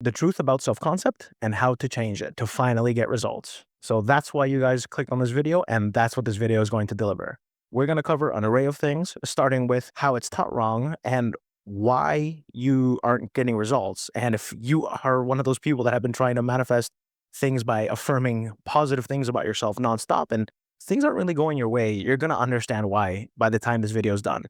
the truth about self-concept and how to change it to finally get results. So that's why you guys clicked on this video, and that's what this video is going to deliver. We're going to cover an array of things, starting with how it's taught wrong and why you aren't getting results. And if you are one of those people that have been trying to manifest things by affirming positive things about yourself nonstop and things aren't really going your way, you're going to understand why by the time this video is done.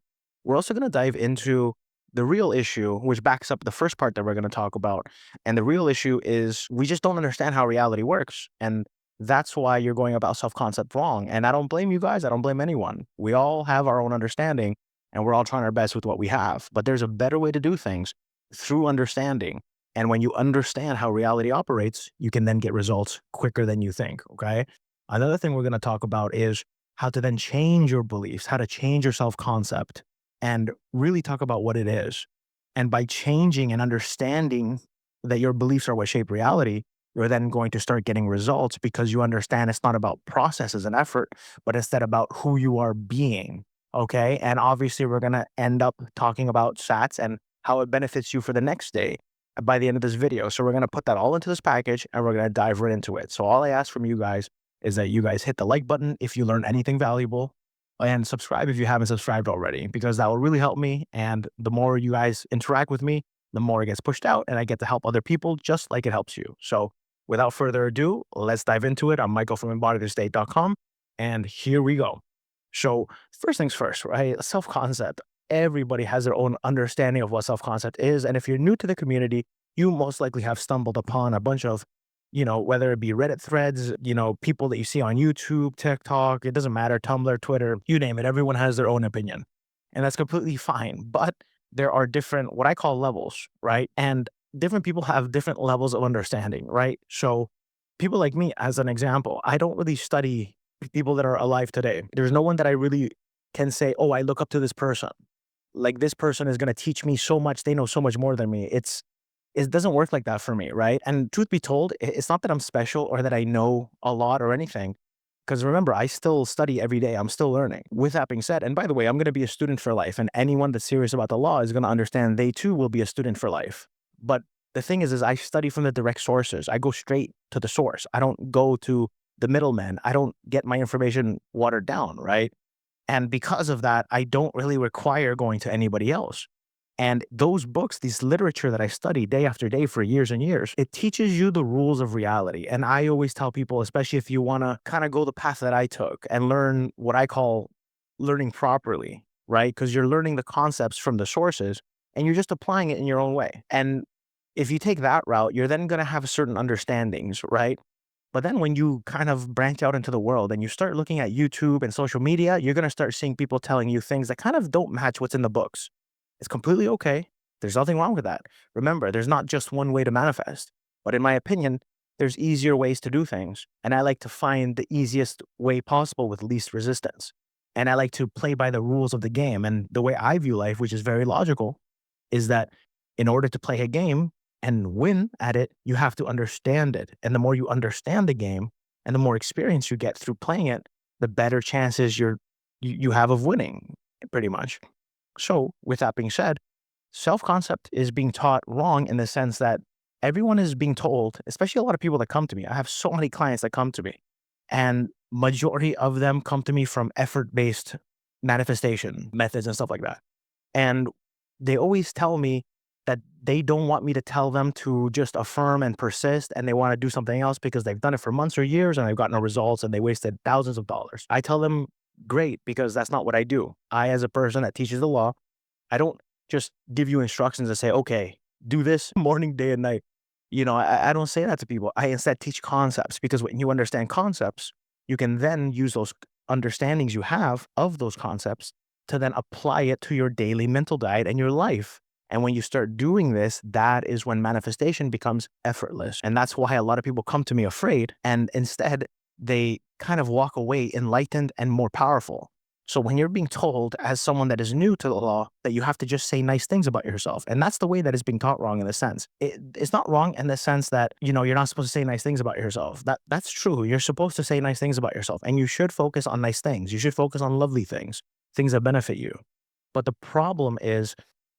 We're also going to dive into the real issue, which backs up the first part that we're going to talk about. And the real issue is we just don't understand how reality works. And that's why you're going about self-concept wrong. And I don't blame you guys. I don't blame anyone. We all have our own understanding and we're all trying our best with what we have. But there's a better way to do things through understanding. And when you understand how reality operates, you can then get results quicker than you think. Okay. Another thing we're going to talk about is how to then change your beliefs, how to change your self-concept and really talk about what it is. And by changing and understanding that your beliefs are what shape reality, you're then going to start getting results because you understand it's not about processes and effort, but instead about who you are being. Okay. And obviously, we're going to end up talking about SATs and how it benefits you for the next day by the end of this video. So we're going to put that all into this package and we're going to dive right into it. So all I ask from you guys is that you guys hit the like button if you learn anything valuable and subscribe if you haven't subscribed already, because that will really help me. And the more you guys interact with me, the more it gets pushed out and I get to help other people just like it helps you. So without further ado, let's dive into it. I'm Michael from embodiedthestate.com and here we go. So first things first, right? Self-concept. Everybody has their own understanding of what self-concept is. And if you're new to the community, you most likely have stumbled upon a bunch of, whether it be Reddit threads, people that you see on YouTube, TikTok, it doesn't matter, Tumblr, Twitter, you name it. Everyone has their own opinion and that's completely fine. But there are different, what I call levels, right? And different people have different levels of understanding, right? So people like me, as an example, I don't really study people that are alive today. There's no one that I really can say, oh, I look up to this person. Like this person is going to teach me so much. They know so much more than me. It doesn't work like that for me, right? And truth be told, it's not that I'm special or that I know a lot or anything. Because remember, I still study every day. I'm still learning. With that being said, and by the way, I'm going to be a student for life. And anyone that's serious about the law is going to understand they too will be a student for life. But the thing is I study from the direct sources. I go straight to the source. I don't go to the middleman. I don't get my information watered down, right? And because of that, I don't really require going to anybody else. And those books, these literature that I study day after day for years and years, it teaches you the rules of reality. And I always tell people, especially if you want to kind of go the path that I took and learn what I call learning properly, right? Because you're learning the concepts from the sources and you're just applying it in your own way. And if you take that route, you're then going to have certain understandings, right? But then when you kind of branch out into the world and you start looking at YouTube and social media, you're going to start seeing people telling you things that kind of don't match what's in the books. It's completely okay. There's nothing wrong with that. Remember, there's not just one way to manifest. But in my opinion, there's easier ways to do things. And I like to find the easiest way possible with least resistance. And I like to play by the rules of the game. And the way I view life, which is very logical, is that in order to play a game and win at it, you have to understand it. And the more you understand the game and the more experience you get through playing it, the better chances you have of winning, pretty much. So with that being said, self-concept is being taught wrong in the sense that everyone is being told, especially a lot of people that come to me. I have so many clients that come to me and majority of them come to me from effort-based manifestation methods and stuff like that. And they always tell me that they don't want me to tell them to just affirm and persist and they want to do something else because they've done it for months or years and they've got no results and they wasted thousands of dollars. I tell them, great, because that's not what I do. I, as a person that teaches the law, I don't just give you instructions and say, okay, do this morning, day and night. I don't say that to people. I instead teach concepts because when you understand concepts, you can then use those understandings you have of those concepts to then apply it to your daily mental diet and your life. And when you start doing this, that is when manifestation becomes effortless. And that's why a lot of people come to me afraid and instead they kind of walk away enlightened and more powerful. So when you're being told as someone that is new to the law that you have to just say nice things about yourself, and that's the way that it's being taught wrong in a sense. It's not wrong in the sense that, you're not supposed to say nice things about yourself. That's true. You're supposed to say nice things about yourself and you should focus on nice things. You should focus on lovely things, things that benefit you. But the problem is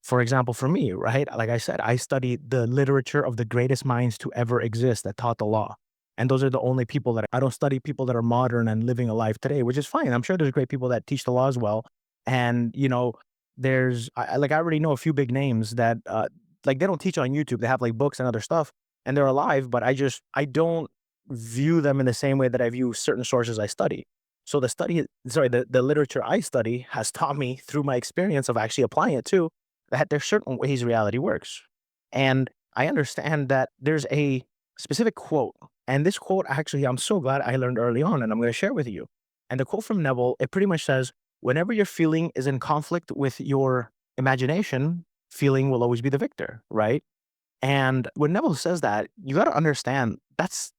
For example, for me, right? Like I said, I studied the literature of the greatest minds to ever exist that taught the law. And those are the only people that I don't study people that are modern and living a life today, which is fine. I'm sure there's great people that teach the law as well. And, like, I already know a few big names that, like, they don't teach on YouTube. They have like books and other stuff and they're alive, but I don't view them in the same way that I view certain sources I study. So the literature I study has taught me through my experience of actually applying it too, that there's certain ways reality works. And I understand that there's a specific quote. And this quote, actually, I'm so glad I learned early on, and I'm going to share with you. And the quote from Neville, it pretty much says, whenever your feeling is in conflict with your imagination, feeling will always be the victor, right? And when Neville says that, you got to understand that's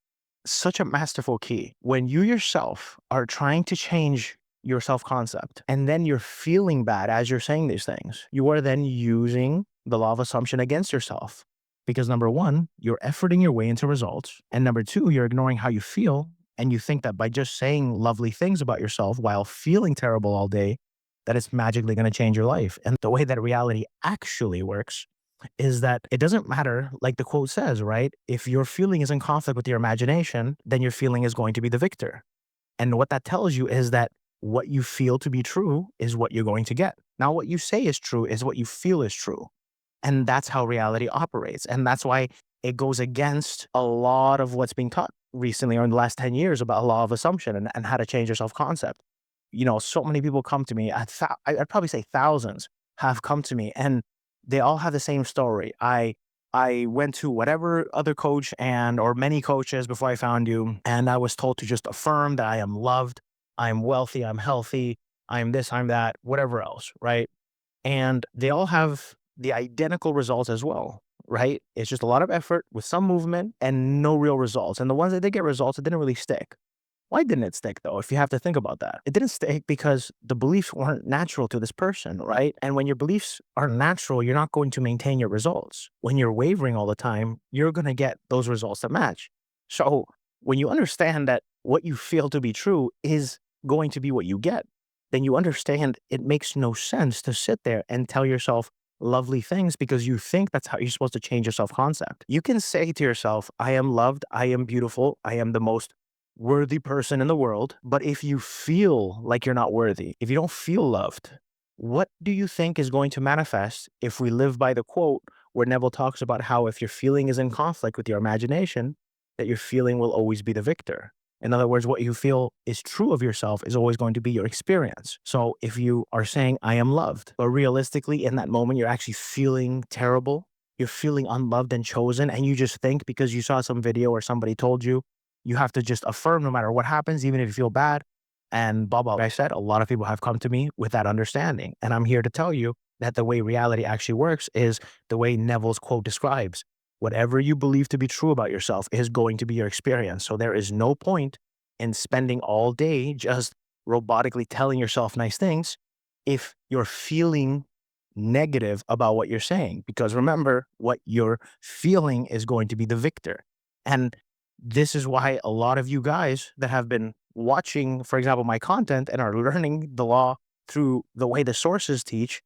such a masterful key. When you yourself are trying to change your self concept and then you're feeling bad as you're saying these things, you are then using the law of assumption against yourself. Because number one, you're efforting your way into results. And number two, you're ignoring how you feel. And you think that by just saying lovely things about yourself while feeling terrible all day, that it's magically going to change your life. And the way that reality actually works is that it doesn't matter, like the quote says, right? If your feeling is in conflict with your imagination, then your feeling is going to be the victor. And what that tells you is that what you feel to be true is what you're going to get. Now, what you say is true is what you feel is true. And that's how reality operates. And that's why it goes against a lot of what's being taught recently or in the last 10 years about law of assumption and how to change your self concept. So many people come to me, I'd probably say thousands have come to me and they all have the same story. I went to whatever other coach or many coaches before I found you, and I was told to just affirm that I am loved, I'm wealthy, I'm healthy, I'm this, I'm that, whatever else, right? And they all have the identical results as well, right? It's just a lot of effort with some movement and no real results. And the ones that did get results, it didn't really stick. Why didn't it stick though? If you have to think about that, it didn't stick because the beliefs weren't natural to this person, right? And when your beliefs are natural, you're not going to maintain your results. When you're wavering all the time, you're going to get those results that match. So when you understand that what you feel to be true is going to be what you get, then you understand it makes no sense to sit there and tell yourself lovely things because you think that's how you're supposed to change your self concept. You can say to yourself, I am loved, I am beautiful, I am the most worthy person in the world. But if you feel like you're not worthy, if you don't feel loved, what do you think is going to manifest if we live by the quote where Neville talks about how if your feeling is in conflict with your imagination, that your feeling will always be the victor? In other words, what you feel is true of yourself is always going to be your experience. So if you are saying, I am loved, but realistically in that moment, you're actually feeling terrible, you're feeling unloved and chosen, and you just think because you saw some video or somebody told you, you have to just affirm no matter what happens, even if you feel bad. And blah, blah. Like I said, a lot of people have come to me with that understanding. And I'm here to tell you that the way reality actually works is the way Neville's quote describes. Whatever you believe to be true about yourself is going to be your experience. So there is no point in spending all day just robotically telling yourself nice things if you're feeling negative about what you're saying. Because remember, what you're feeling is going to be the victor. And this is why a lot of you guys that have been watching, for example, my content and are learning the law through the way the sources teach,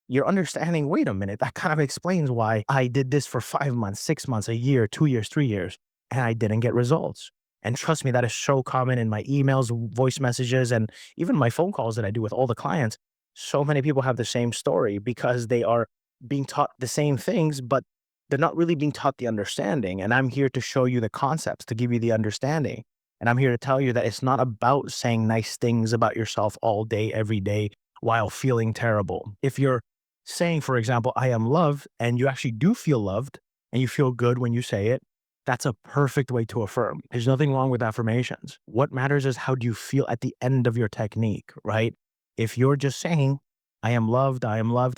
you're understanding, wait a minute, that kind of explains why I did this for 5 months, 6 months, a year, 2 years, 3 years, and I didn't get results. And trust me, that is so common in my emails, voice messages, and even my phone calls that I do with all the clients. So many people have the same story because they are being taught the same things, but they're not really being taught the understanding. And I'm here to show you the concepts, to give you the understanding. And I'm here to tell you that it's not about saying nice things about yourself all day, every day, while feeling terrible. If you're saying, for example, I am loved, and you actually do feel loved and you feel good when you say it, that's a perfect way to affirm. There's nothing wrong with affirmations. What matters is how do you feel at the end of your technique, right? If you're just saying, I am loved,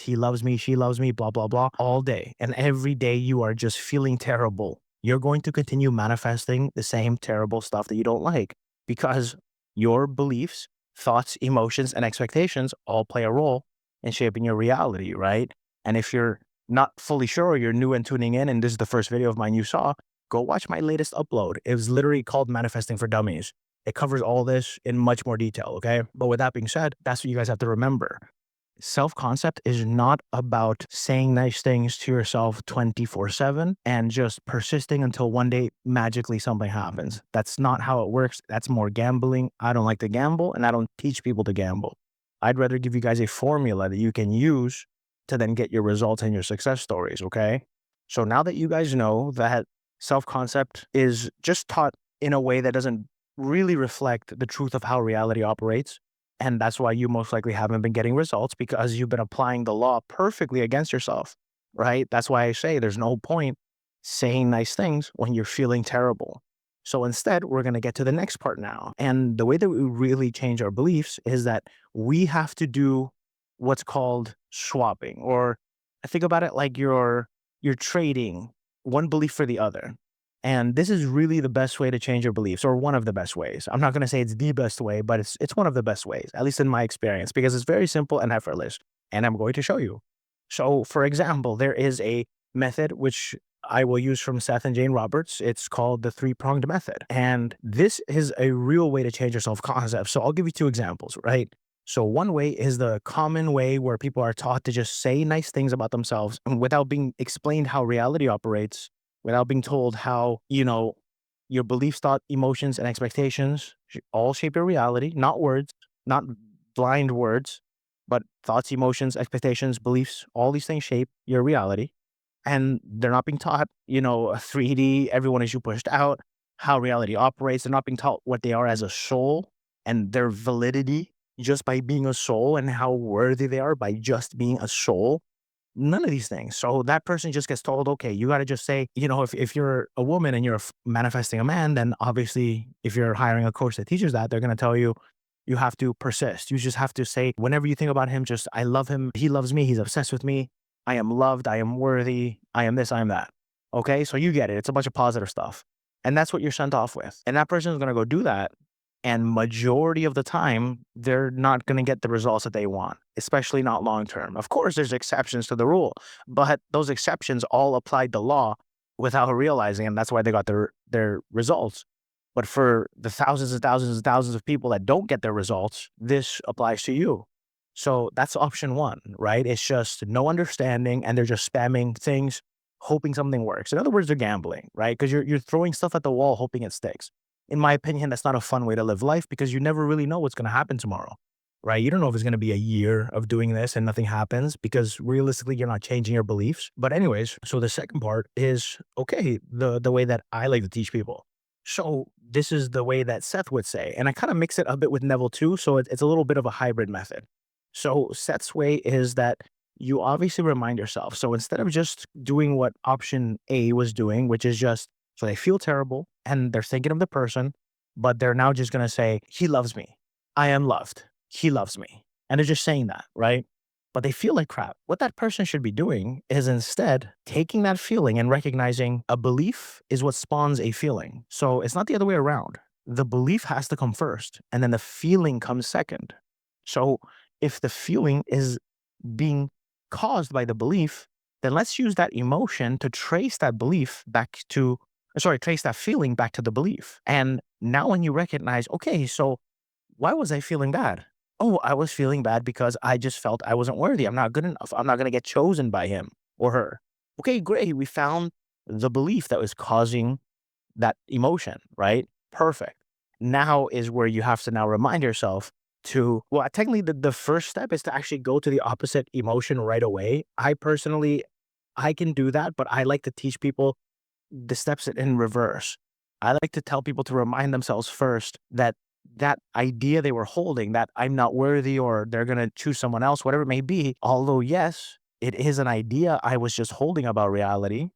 he loves me, she loves me, blah, blah, blah, all day, and every day you are just feeling terrible, you're going to continue manifesting the same terrible stuff that you don't like because your beliefs, thoughts, emotions, and expectations all play a role in shaping your reality, right? And if you're not fully sure or you're new and tuning in, and this is the first video of mine you saw, go watch my latest upload. It was literally called Manifesting for Dummies. It covers all this in much more detail, okay? But with that being said, that's what you guys have to remember. self-concept is not about saying nice things to yourself 24/7 and just persisting until one day magically something happens. That's not how it works. That's more gambling. I don't like to gamble, and I don't teach people to gamble. I'd rather give you guys a formula that you can use to then get your results and your success stories, okay? So now that you guys know that self-concept is just taught in a way that doesn't really reflect the truth of how reality operates, and that's why you most likely haven't been getting results, because you've been applying the law perfectly against yourself, right? That's why I say there's no point saying nice things when you're feeling terrible. So instead, we're going to get to the next part now. And the way that we really change our beliefs is that we have to do what's called swapping, or I think about it like you're trading one belief for the other. And this is really the best way to change your beliefs, or one of the best ways. I'm not going to say it's the best way, but it's one of the best ways, at least in my experience, because it's very simple and effortless. And I'm going to show you. So, for example, there is a method which I will use from Seth and Jane Roberts. It's called the three-pronged method. And this is a real way to change your self-concept. So I'll give you two examples, right? So one way is the common way where people are taught to just say nice things about themselves without being explained how reality operates, without being told how, your beliefs, thought, emotions, and expectations all shape your reality, not words, not blind words, but thoughts, emotions, expectations, beliefs, all these things shape your reality. And they're not being taught, a 3D, everyone is you pushed out, how reality operates. They're not being taught what they are as a soul and their validity just by being a soul, and how worthy they are by just being a soul. None of these things. So that person just gets told, okay, you got to just say, if you're a woman and you're manifesting a man, then obviously if you're hiring a coach that teaches that, they're going to tell you, you have to persist. You just have to say, whenever you think about him, just, I love him. He loves me. He's obsessed with me. I am loved. I am worthy. I am this. I am that. Okay. So you get it. It's a bunch of positive stuff. And that's what you're sent off with. And that person is going to go do that. And majority of the time, they're not going to get the results that they want, especially not long term. Of course, there's exceptions to the rule, but those exceptions all applied the law without realizing, and that's why they got their results. But for the thousands and thousands and thousands of people that don't get their results, this applies to you. So that's option one, right? It's just no understanding, and they're just spamming things, hoping something works. In other words, they're gambling, right? Because you're throwing stuff at the wall, hoping it sticks. In my opinion, that's not a fun way to live life, because you never really know what's going to happen tomorrow, right? You don't know if it's going to be a year of doing this and nothing happens, because realistically, you're not changing your beliefs. But anyways, so the second part is, okay, the way that I like to teach people. So this is the way that Seth would say, and I kind of mix it a bit with Neville too. So it's a little bit of a hybrid method. So Seth's way is that you obviously remind yourself. So instead of just doing what option A was doing, which is just, so they feel terrible and they're thinking of the person, but they're now just going to say, he loves me. I am loved. He loves me. And they're just saying that, right? But they feel like crap. What that person should be doing is instead taking that feeling and recognizing a belief is what spawns a feeling. So it's not the other way around. The belief has to come first, and then the feeling comes second. So if the feeling is being caused by the belief, then let's use that emotion to trace that belief back to, trace that feeling back to the belief. And now when you recognize, okay, so why was I feeling bad? Oh, I was feeling bad because I just felt I wasn't worthy. I'm not good enough. I'm not going to get chosen by him or her. Okay, great. We found the belief that was causing that emotion, right? Perfect. Now is where you have to now remind yourself to, well, technically the first step is to actually go to the opposite emotion right away. I can do that, but I like to teach people the steps in reverse. I like to tell people to remind themselves first that that idea they were holding, that I'm not worthy or they're going to choose someone else, whatever it may be, although yes, it is an idea I was just holding about reality,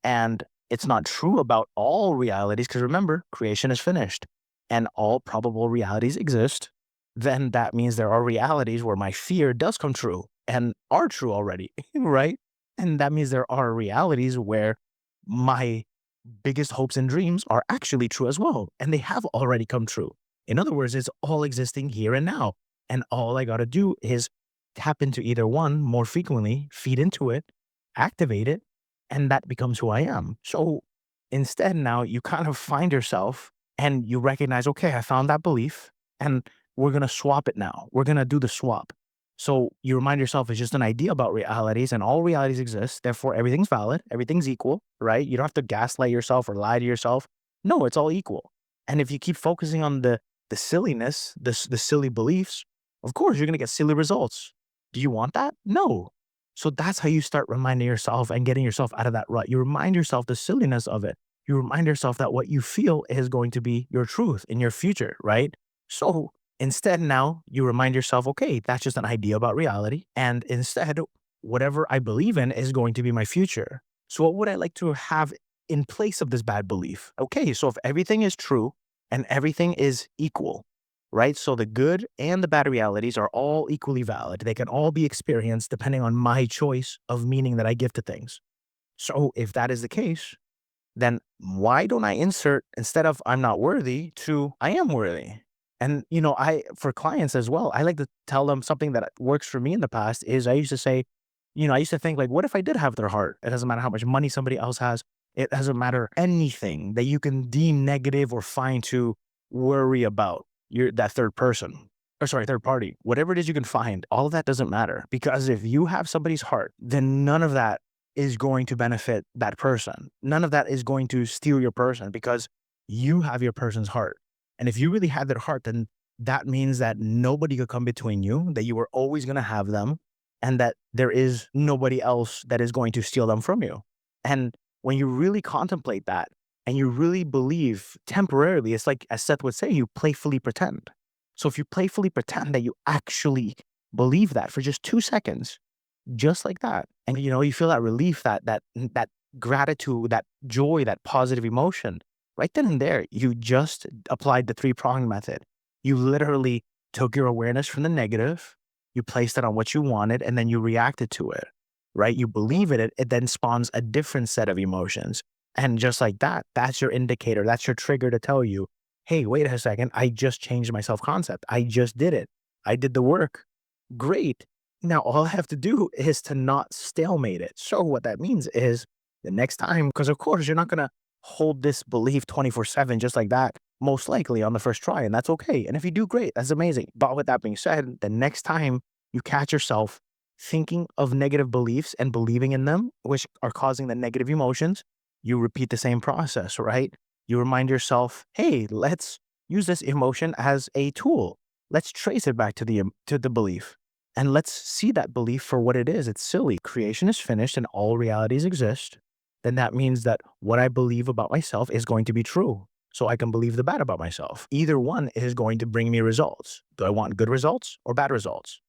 and it's not true about all realities, because remember, creation is finished and all probable realities exist. Then that means there are realities where my fear does come true and are true already, right? And that means there are realities where my biggest hopes and dreams are actually true as well, and they have already come true. In other words, it's all existing here and now. And all I got to do is tap into either one more frequently, feed into it, activate it, and that becomes who I am. So instead, now you kind of find yourself and you recognize, okay, I found that belief, and we're going to swap it now. We're going to do the swap. So you remind yourself it's just an idea about realities and all realities exist. Therefore, everything's valid. Everything's equal, right? You don't have to gaslight yourself or lie to yourself. No, it's all equal. And if you keep focusing on the silliness, the silly beliefs, of course, you're going to get silly results. Do you want that? No. So that's how you start reminding yourself and getting yourself out of that rut. You remind yourself the silliness of it. You remind yourself that what you feel is going to be your truth in your future, right? So instead, now you remind yourself, okay, that's just an idea about reality. And instead, whatever I believe in is going to be my future. So, what would I like to have in place of this bad belief? Okay, so if everything is true and everything is equal, right? So, the good and the bad realities are all equally valid. They can all be experienced depending on my choice of meaning that I give to things. So, if that is the case, then why don't I insert instead of I'm not worthy to I am worthy? And for clients as well, I like to tell them something that works for me in the past is I used to say, I used to think like, what if I did have their heart? It doesn't matter how much money somebody else has. It doesn't matter anything that you can deem negative or find to worry about. You're that third person. Or sorry, third party. Whatever it is you can find, all of that doesn't matter. Because if you have somebody's heart, then none of that is going to benefit that person. None of that is going to steal your person because you have your person's heart. And if you really had their heart, then that means that nobody could come between you, that you were always going to have them, and that there is nobody else that is going to steal them from you. And when you really contemplate that and you really believe temporarily, it's like, as Seth would say, you playfully pretend. So if you playfully pretend that you actually believe that for just 2 seconds, just like that. And you feel that relief, that gratitude, that joy, that positive emotion. Right then and there, you just applied the three-pronged method. You literally took your awareness from the negative, you placed it on what you wanted, and then you reacted to it. Right? You believe it then spawns a different set of emotions. And just like that, that's your indicator, that's your trigger to tell you, hey, wait a second, I just changed my self-concept. I just did it. I did the work. Great. Now, all I have to do is to not stalemate it. So, what that means is the next time, because of course, you're not going to hold this belief 24/7 just like that, most likely on the first try. And that's okay. And if you do, great, that's amazing. But with that being said, the next time you catch yourself thinking of negative beliefs and believing in them, which are causing the negative emotions, you repeat the same process, right? You remind yourself, hey, let's use this emotion as a tool. Let's trace it back to the belief. And let's see that belief for what it is. It's silly. Creation is finished and all realities exist. Then that means that what I believe about myself is going to be true. So I can believe the bad about myself. Either one is going to bring me results. Do I want good results or bad results?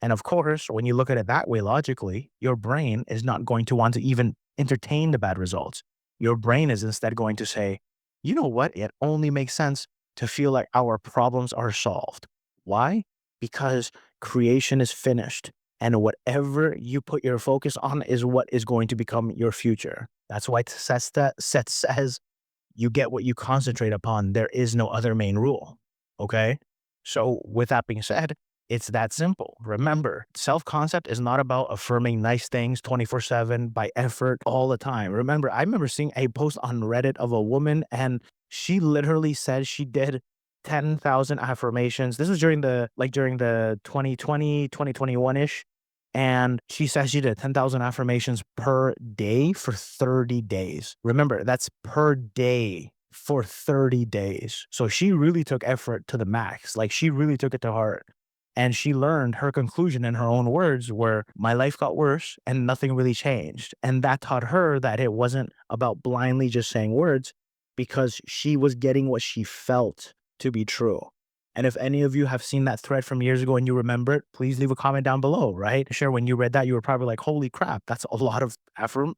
And of course, when you look at it that way logically, your brain is not going to want to even entertain the bad results. Your brain is instead going to say, you know what? It only makes sense to feel like our problems are solved. Why? Because creation is finished. And whatever you put your focus on is what is going to become your future. That's why Seth says you get what you concentrate upon. There is no other main rule. Okay. So, with that being said, it's that simple. Remember, self concept is not about affirming nice things 24/7 by effort all the time. I remember seeing a post on Reddit of a woman and she literally said she did 10,000 affirmations. This was during the 2020, 2021 ish. And she says she did 10,000 affirmations per day for 30 days. Remember, that's per day for 30 days. So she really took effort to the max. Like she really took it to heart. And she learned her conclusion in her own words were, my life got worse and nothing really changed. And that taught her that it wasn't about blindly just saying words because she was getting what she felt to be true. And if any of you have seen that thread from years ago and you remember it, please leave a comment down below, right? Sure, when you read that, you were probably like, holy crap, that's a lot of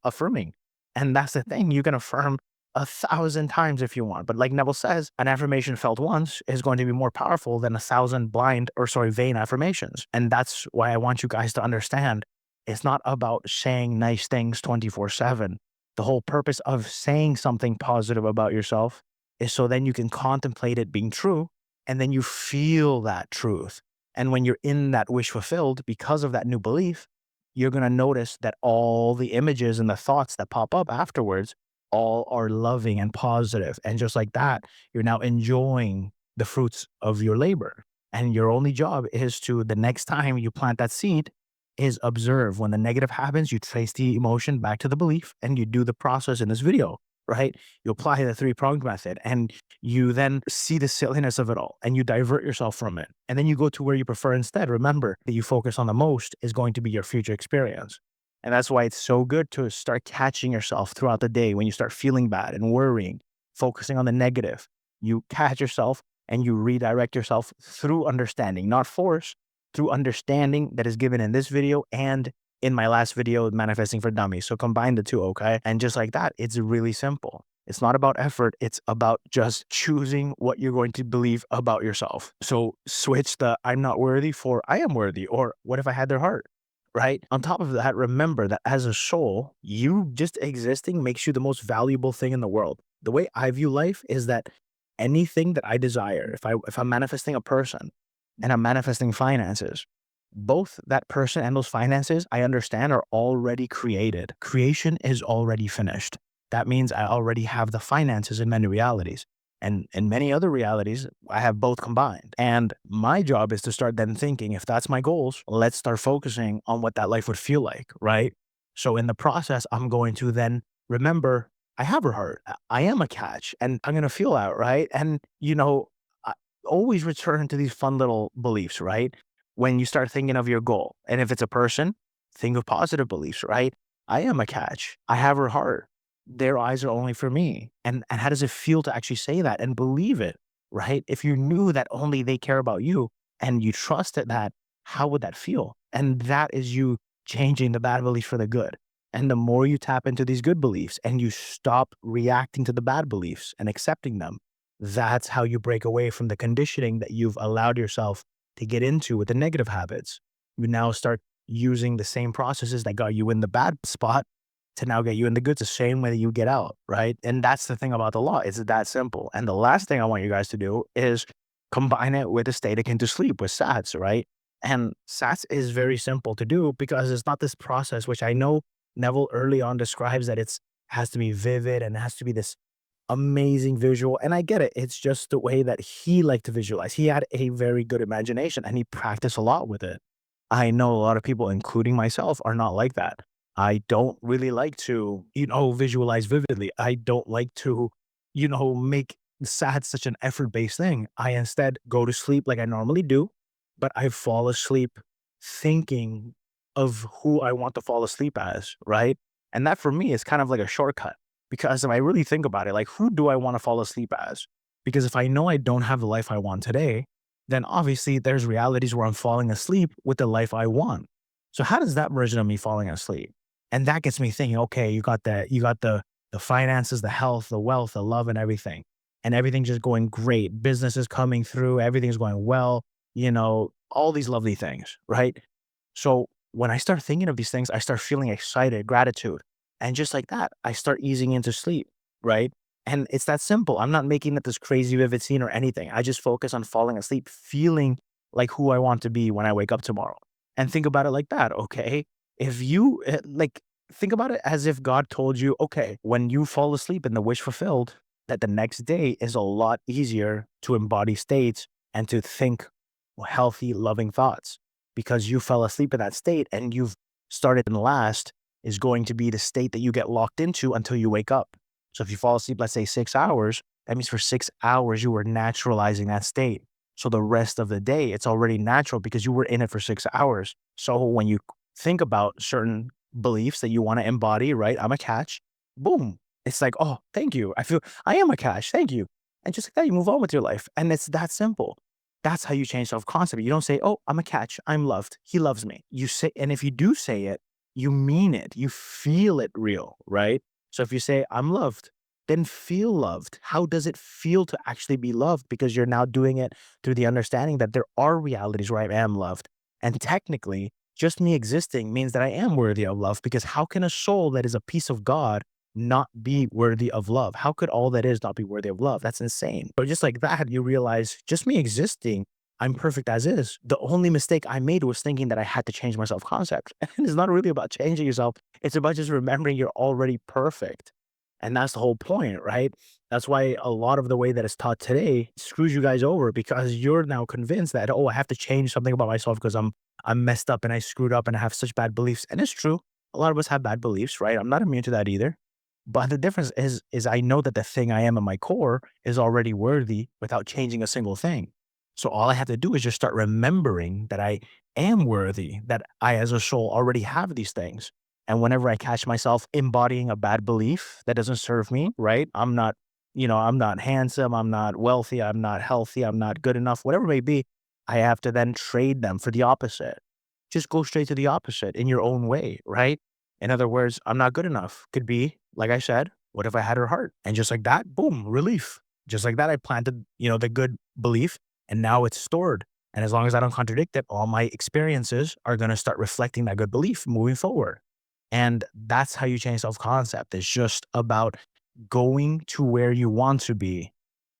affirming. And that's the thing, you can affirm 1,000 times if you want. But like Neville says, an affirmation felt once is going to be more powerful than 1,000 vain affirmations. And that's why I want you guys to understand it's not about saying nice things 24/7. The whole purpose of saying something positive about yourself is so then you can contemplate it being true and then you feel that truth. And when you're in that wish fulfilled because of that new belief, you're going to notice that all the images and the thoughts that pop up afterwards all are loving and positive. And just like that, you're now enjoying the fruits of your labor. And your only job is to, the next time you plant that seed, is observe. When the negative happens, you trace the emotion back to the belief and you do the process in this video, right? You apply the three-pronged method and you then see the silliness of it all and you divert yourself from it. And then you go to where you prefer instead. Remember that you focus on the most is going to be your future experience. And that's why it's so good to start catching yourself throughout the day when you start feeling bad and worrying, focusing on the negative. You catch yourself and you redirect yourself through understanding, not force, through understanding that is given in this video and in my last video, Manifesting for Dummies. So combine the two, okay? And just like that, it's really simple. It's not about effort. It's about just choosing what you're going to believe about yourself. So switch the I'm not worthy for I am worthy, or what if I had their heart, right? On top of that, remember that as a soul, you just existing makes you the most valuable thing in the world. The way I view life is that anything that I desire, if I'm manifesting a person and I'm manifesting finances, both that person and those finances, I understand, are already created. Creation is already finished. That means I already have the finances in many realities. And in many other realities, I have both combined. And my job is to start then thinking, if that's my goals, let's start focusing on what that life would feel like, right? So in the process, I'm going to then remember I have her heart. I am a catch and I'm going to feel out, right? And, I always return to these fun little beliefs, right? When you start thinking of your goal. And if it's a person, think of positive beliefs, right? I am a catch. I have her heart. Their eyes are only for me. And how does it feel to actually say that and believe it, right? If you knew that only they care about you and you trusted that, how would that feel? And that is you changing the bad beliefs for the good. And the more you tap into these good beliefs and you stop reacting to the bad beliefs and accepting them, that's how you break away from the conditioning that you've allowed yourself to get into with the negative habits. You now start using the same processes that got you in the bad spot to now get you in the good, the same way that you get out, right? And that's the thing about the law. It's that simple. And the last thing I want you guys to do is combine it with a state akin to sleep, with SATs, right? And SATs is very simple to do because it's not this process, which I know Neville early on describes that it's has to be vivid and it has to be this amazing visual. And I get it. It's just the way that he liked to visualize. He had a very good imagination and he practiced a lot with it. I know a lot of people, including myself, are not like that. I don't really like to, visualize vividly. I don't like to, make sad such an effort-based thing. I instead go to sleep like I normally do, but I fall asleep thinking of who I want to fall asleep as, right? And that for me is kind of like a shortcut because if I really think about it, like who do I want to fall asleep as? Because if I know I don't have the life I want today, then obviously there's realities where I'm falling asleep with the life I want. So how does that version of me falling asleep? And that gets me thinking, okay, you got the finances, the health, the wealth, the love, and everything. And everything's just going great. Business is coming through, everything's going well, all these lovely things, right? So when I start thinking of these things, I start feeling excited, gratitude. And just like that, I start easing into sleep, right? And it's that simple. I'm not making it this crazy vivid scene or anything. I just focus on falling asleep, feeling like who I want to be when I wake up tomorrow. And think about it like that, okay? If you think about it as if God told you, okay, when you fall asleep and the wish fulfilled, that the next day is a lot easier to embody states and to think healthy, loving thoughts because you fell asleep in that state and you've started and last is going to be the state that you get locked into until you wake up. So if you fall asleep, let's say 6 hours, that means for 6 hours, you were naturalizing that state. So the rest of the day, it's already natural because you were in it for 6 hours. So when you think about certain beliefs that you want to embody, right? I'm a catch. Boom. It's like, oh, thank you. I am a catch. Thank you. And just like that, you move on with your life. And it's that simple. That's how you change self-concept. You don't say, oh, I'm a catch. I'm loved. He loves me. You say, and if you do say it, you mean it. You feel it real, right? So if you say, I'm loved, then feel loved. How does it feel to actually be loved? Because you're now doing it through the understanding that there are realities where I am loved. And technically, just me existing means that I am worthy of love because how can a soul that is a piece of God not be worthy of love? How could all that is not be worthy of love? That's insane. But just like that, you realize just me existing, I'm perfect as is. The only mistake I made was thinking that I had to change my self-concept. And it's not really about changing yourself. It's about just remembering you're already perfect. And that's the whole point, right? That's why a lot of the way that it's taught today screws you guys over because you're now convinced that, oh, I have to change something about myself because I'm messed up and I screwed up and I have such bad beliefs. And it's true. A lot of us have bad beliefs, right? I'm not immune to that either. But the difference is I know that the thing I am at my core is already worthy without changing a single thing. So all I have to do is just start remembering that I am worthy, that I as a soul already have these things. And whenever I catch myself embodying a bad belief that doesn't serve me, right? I'm not, I'm not handsome, I'm not wealthy, I'm not healthy, I'm not good enough, whatever it may be, I have to then trade them for the opposite. Just go straight to the opposite in your own way, right? In other words, I'm not good enough. Could be, like I said, what if I had her heart? And just like that, boom, relief. Just like that, I planted, the good belief and now it's stored. And as long as I don't contradict it, all my experiences are going to start reflecting that good belief moving forward. And that's how you change self concept. It's just about going to where you want to be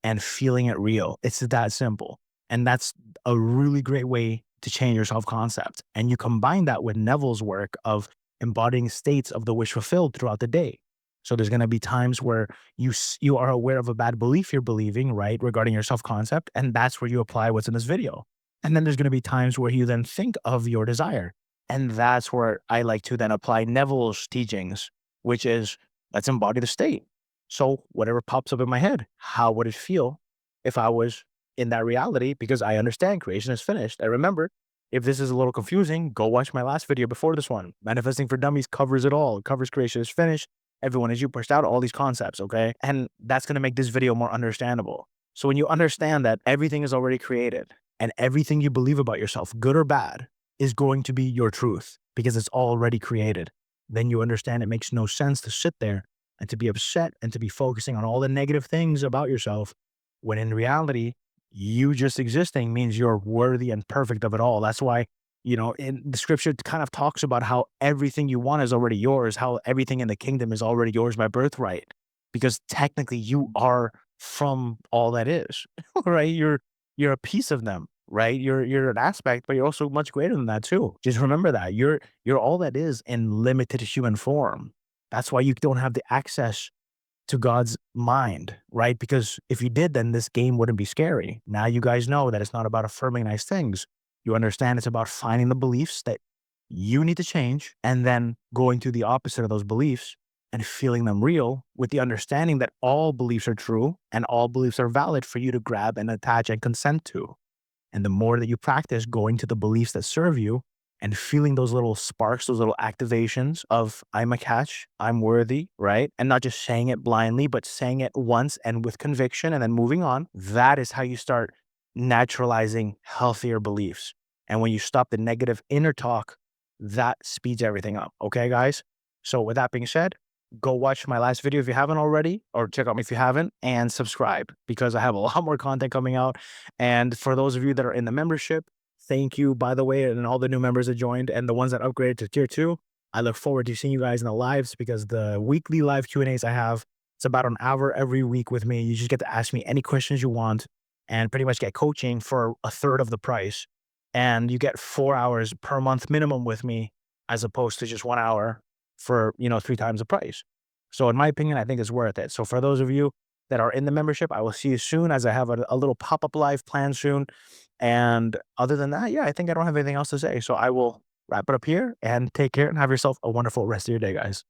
and feeling it real. It's that simple. And that's a really great way to change your self concept. And you combine that with Neville's work of embodying states of the wish fulfilled throughout the day. So there's going to be times where you are aware of a bad belief you're believing, right, regarding your self concept, and that's where you apply what's in this video. And then there's going to be times where you then think of your desire, and that's where I like to then apply Neville's teachings, which is let's embody the state. So whatever pops up in my head, how would it feel if I was in that reality? Because I understand creation is finished. And remember, if this is a little confusing, go watch my last video before this one. Manifesting for Dummies covers it all. It covers creation is finished. Everyone is you pushed out all these concepts, okay? And that's going to make this video more understandable. So when you understand that everything is already created and everything you believe about yourself, good or bad, is going to be your truth because it's already created, then you understand it makes no sense to sit there and to be upset and to be focusing on all the negative things about yourself when in reality, you just existing means you're worthy and perfect of it all. That's why, in the scripture, it kind of talks about how everything you want is already yours, how everything in the kingdom is already yours by birthright, because technically you are from all that is, right? You're a piece of them, right? You're an aspect, but you're also much greater than that too. Just remember that you're all that is in limited human form. That's why you don't have the access to God's mind, right? Because if you did, then this game wouldn't be scary. Now you guys know that it's not about affirming nice things. You understand it's about finding the beliefs that you need to change and then going to the opposite of those beliefs and feeling them real with the understanding that all beliefs are true and all beliefs are valid for you to grab and attach and consent to. And the more that you practice going to the beliefs that serve you and feeling those little sparks, those little activations of I'm a catch, I'm worthy, right? And not just saying it blindly, but saying it once and with conviction and then moving on. That is how you start naturalizing healthier beliefs. And when you stop the negative inner talk, that speeds everything up. Okay, guys? So with that being said, go watch my last video if you haven't already, or check out me if you haven't, and subscribe because I have a lot more content coming out. And for those of you that are in the membership, thank you, by the way, and all the new members that joined and the ones that upgraded to tier 2. I look forward to seeing you guys in the lives because the weekly live Q&As I have, it's about an hour every week with me. You just get to ask me any questions you want and pretty much get coaching for a third of the price. And you get 4 hours per month minimum with me as opposed to just 1 hour for, 3 times the price. So in my opinion, I think it's worth it. So for those of you that are in the membership, I will see you soon as I have a little pop-up live planned soon. And other than that, yeah, I think I don't have anything else to say. So I will wrap it up here and take care and have yourself a wonderful rest of your day, guys.